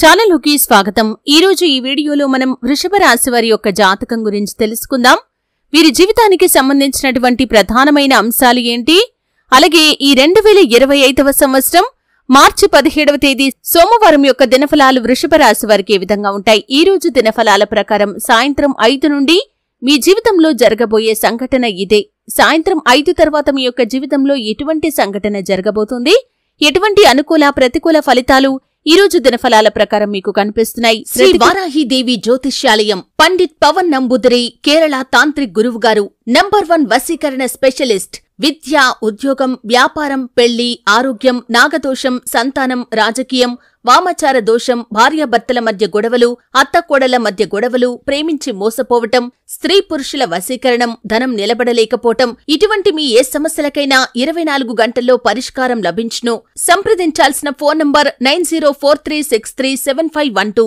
ఛానల్కి స్వాగతం। ఈ రోజు ఈ వీడియోలో మనం వృషభ రాశి వారి యొక్క జాతకం గురించి తెలుసుకుందాం। వీరి జీవితానికి సంబంధించినటువంటి ప్రధానమైన అంశాలు ఏంటి, అలాగే ఈ 2025వ సంవత్సరం మార్చి 17వ తేదీ సోమవారం యొక్క దినఫలాలు వృషభ రాశి వారికి ఏ విధంగా ఉంటాయి। ఈ రోజు దినఫలాల ప్రకారం సాయంత్రం 5 నుండి మీ జీవితంలో జరగబోయే సంఘటన ఇదే। సాయంత్రం 5 తర్వాత మీ యొక్క జీవితంలో ఎటువంటి సంఘటన జరగబోతుంది, ఎటువంటి అనుకూల ప్రతికూల ఫలితాలు ఈ రోజు దినఫలాల ప్రకారం మీకు కనిపిస్తున్నాయి। శ్రీ వారాహిదేవి జ్యోతిష్యాలయం పండిత్ పవన్ నంబూదరి కేరళ తాంత్రిక్ గురువు గారు నంబర్ 1 వశీకరణ స్పెషలిస్ట్। విద్య, ఉద్యోగం, వ్యాపారం, పెళ్లి, ఆరోగ్యం, నాగదోషం, సంతానం, రాజకీయం, వామచార దోషం, భార్యాభర్తల మధ్య గొడవలు, అత్తకోడల మధ్య గొడవలు, ప్రేమించి మోసపోవటం, స్త్రీ పురుషుల వశీకరణం, ధనం నిలబడలేకపోవటం, ఇటువంటి మీ ఏ సమస్యలకైనా 24 గంటల్లో పరిష్కారం లభించును। సంప్రదించాల్సిన ఫోన్ నంబర్ 9043637512।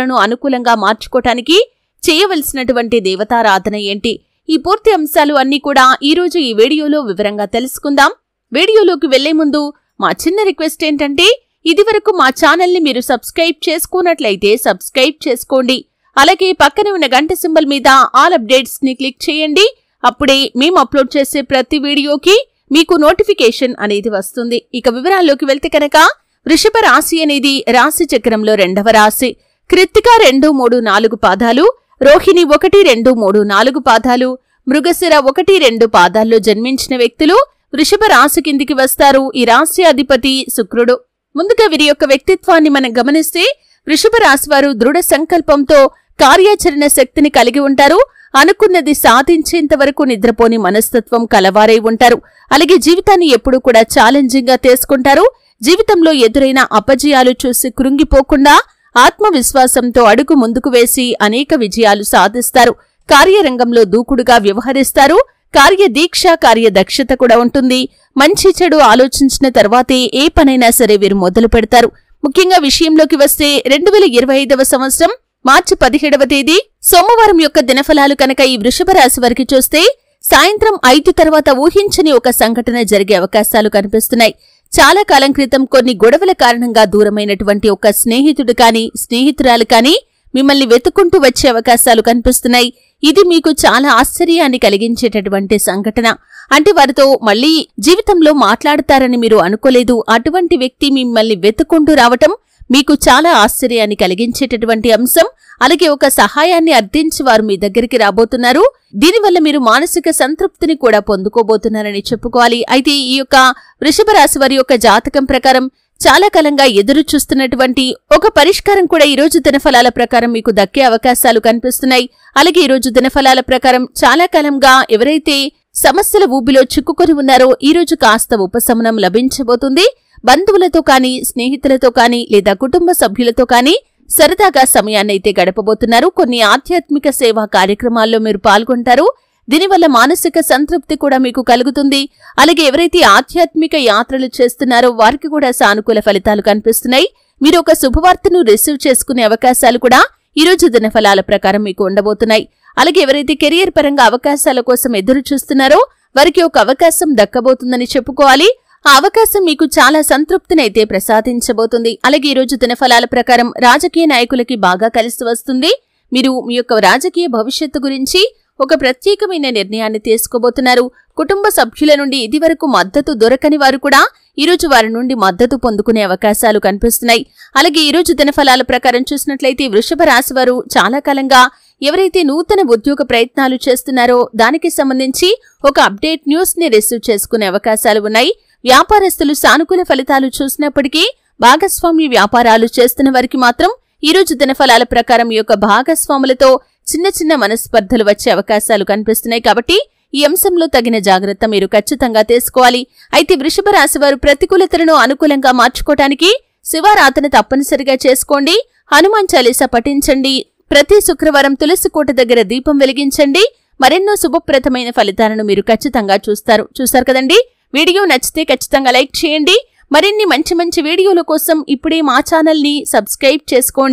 ను అనుకూలంగా మార్చుకోవటానికి చేయవలసినటువంటి దేవతారాధన ఏంటి, ఈ పూర్తి అంశాలు అన్నీ కూడా ఈ రోజు ఈ వీడియోలో వివరంగా తెలుసుకుందాం। వీడియోలోకి వెళ్లే ముందు మా చిన్న రిక్వెస్ట్ ఏంటంటే, ఇదివరకు మా ఛానల్ని మీరు సబ్స్క్రైబ్ చేసుకున్నట్లయితే సబ్స్క్రైబ్ చేసుకోండి, అలాగే పక్కన ఉన్న గంట సింబల్ మీద ఆల్ అప్డేట్స్ ని క్లిక్ చేయండి। అప్పుడే మేము అప్లోడ్ చేసే ప్రతి వీడియోకి మీకు నోటిఫికేషన్ అనేది వస్తుంది। ఇక వివరాల్లోకి వెళ్తే కనుక, వృషభ రాశి అనేది రాశి చక్రంలో 2వ రాశి। కృత్తిక 2, 3, 4 పాదాలు, రోహిణి 1, 2, 3, 4 పాదాలు, మృగశిర 1, 2 పాదాల్లో జన్మించిన వ్యక్తులు వృషభ రాశి కిందికి వస్తారు। ఈ రాశి అధిపతి శుక్రుడు। ముందుగా వీరి యొక్క వ్యక్తిత్వాన్ని మనం గమనిస్తే, వృషభ రాశి వారు దృఢ సంకల్పంతో కార్యాచరణ శక్తిని కలిగి ఉంటారు। అనుకున్నది సాధించేంత వరకు నిద్రపోని మనస్తత్వం కలవారై ఉంటారు। అలాగే జీవితాన్ని ఎప్పుడూ కూడా ఛాలెంజింగ్ గా తీసుకుంటారు। జీవితంలో ఎదురైన అపజయాలు చూసి కృంగిపోకుండా ఆత్మవిశ్వాసంతో అడుగు ముందుకు వేసి అనేక విజయాలు సాధిస్తారు। కార్యరంగంలో దూకుడుగా వ్యవహరిస్తారు। కార్యదీక్ష, కార్యదక్షత కూడా ఉంటుంది। మంచి చెడు ఆలోచించిన తర్వాతే ఏ పనైనా సరే వీరు మొదలు పెడతారు। ముఖ్యంగా విషయంలోకి వస్తే 2025వ సంవత్సరం మార్చి 17వ తేదీ సోమవారం యొక్క దినఫలాలు కనుక ఈ వృషభ రాశి వారికి చూస్తే, సాయంత్రం 5 తర్వాత ఊహించని ఒక సంఘటన జరిగే అవకాశాలు కనిపిస్తున్నాయి। చాలా కాలం క్రితం కొన్ని గొడవల కారణంగా దూరమైనటువంటి ఒక స్నేహితుడు కానీ స్నేహితురాలు కానీ మిమ్మల్ని వెతుక్కుంటూ వచ్చే అవకాశాలు కనిపిస్తున్నాయి। ఇది మీకు చాలా ఆశ్చర్యాన్ని కలిగించేటటువంటి సంఘటన। అంటే వారితో మళ్లీ జీవితంలో మాట్లాడతారని మీరు అనుకోలేదు, అటువంటి వ్యక్తి మిమ్మల్ని వెతుక్కుంటూ రావటం మీకు చాలా ఆశ్చర్యాన్ని కలిగించేటటువంటి అంశం। అలాగే ఒక సహాయాన్ని అర్థించి వారు మీ దగ్గరికి రాబోతున్నారు। దీనివల్ల మీరు మానసిక సంతృప్తిని కూడా పొందుకోబోతున్నారని చెప్పుకోవాలి। అయితే ఈ యొక్క వృషభ రాశి వారి యొక్క జాతకం ప్రకారం చాలా కాలంగా ఎదురు చూస్తున్నటువంటి ఒక పరిష్కారం కూడా ఈ రోజు దినఫలాల ప్రకారం మీకు దక్కే అవకాశాలు కనిపిస్తున్నాయి। అలాగే ఈ రోజు దినఫలాల ప్రకారం చాలా కాలంగా ఎవరైతే సమస్యల ఊబిలో చిక్కుకొని ఉన్నారో ఈ రోజు కాస్త ఉపశమనం లభించబోతుంది। బంధువులతో కానీ, స్నేహితులతో కానీ, లేదా కుటుంబ సభ్యులతో కానీ సరదాగా సమయాన్నైతే గడపబోతున్నారు। కొన్ని ఆధ్యాత్మిక సేవా కార్యక్రమాల్లో మీరు పాల్గొంటారు। దీనివల్ల మానసిక సంతృప్తి కూడా మీకు కలుగుతుంది। అలాగే ఎవరైతే ఆధ్యాత్మిక యాత్రలు చేస్తున్నారో వారికి కూడా సానుకూల ఫలితాలు కనిపిస్తున్నాయి। మీరు ఒక శుభవార్తను రిసీవ్ చేసుకునే అవకాశాలు కూడా ఈ రోజు దినఫలాల ప్రకారం మీకు ఉండబోతున్నాయి। అలాగే ఎవరైతే కెరియర్ పరంగా అవకాశాల కోసం ఎదురు చూస్తున్నారో వారికి ఒక అవకాశం దక్కబోతుందని చెప్పుకోవాలి। ఆ అవకాశం మీకు చాలా సంతృప్తినైతే ప్రసాదించబోతుంది। అలాగే ఈ రోజు దినఫలాల ప్రకారం రాజకీయ నాయకులకి బాగా కలిసి వస్తుంది। మీరు మీ యొక్క రాజకీయ భవిష్యత్తు గురించి ఒక ప్రత్యేకమైన నిర్ణయాన్ని తీసుకోబోతున్నారు। కుటుంబ సభ్యుల నుండి ఇదివరకు మద్దతు దొరకని వారు కూడా ఈరోజు వారి నుండి మద్దతు పొందుకునే అవకాశాలు కనిపిస్తున్నాయి। అలాగే ఈ రోజు దినఫలాల ప్రకారం చూసినట్లయితే వృషభ రాశి వారు చాలా కాలంగా ఎవరైతే నూతన ఉద్యోగ ప్రయత్నాలు చేస్తున్నారో దానికి సంబంధించి ఒక అప్డేట్ న్యూస్ ని రిసీవ్ చేసుకునే అవకాశాలు ఉన్నాయి। వ్యాపారస్తులు సానుకూల ఫలితాలు చూసినప్పటికీ భాగస్వామ్య వ్యాపారాలు చేస్తున్న వారికి మాత్రం ఈ రోజు దినఫలాల ప్రకారం ఈ యొక్క భాగస్వాములతో చిన్న చిన్న మనస్పర్ధలు వచ్చే అవకాశాలు కనిపిస్తున్నాయి। కాబట్టి ఈ అంశంలో తగిన జాగ్రత్త మీరు ఖచ్చితంగా తీసుకోవాలి। అయితే వృషభ రాశి వారు ప్రతికూలతలను అనుకూలంగా మార్చుకోవటానికి శివారాధన తప్పనిసరిగా చేసుకోండి। హనుమాన్ చాలీసా పఠించండి। ప్రతి శుక్రవారం తులసి కోట దగ్గర దీపం వెలిగించండి। మరెన్నో శుభప్రదమైన ఫలితాలను మీరు ఖచ్చితంగా చూస్తారు కదండి। వీడియో నచ్చితే ఖచ్చితంగా లైక్ చేయండి। మరిన్ని మంచి వీడియోల కోసం ఇప్పుడే మా ఛానల్ ని సబ్స్క్రైబ్ చేసుకోండి।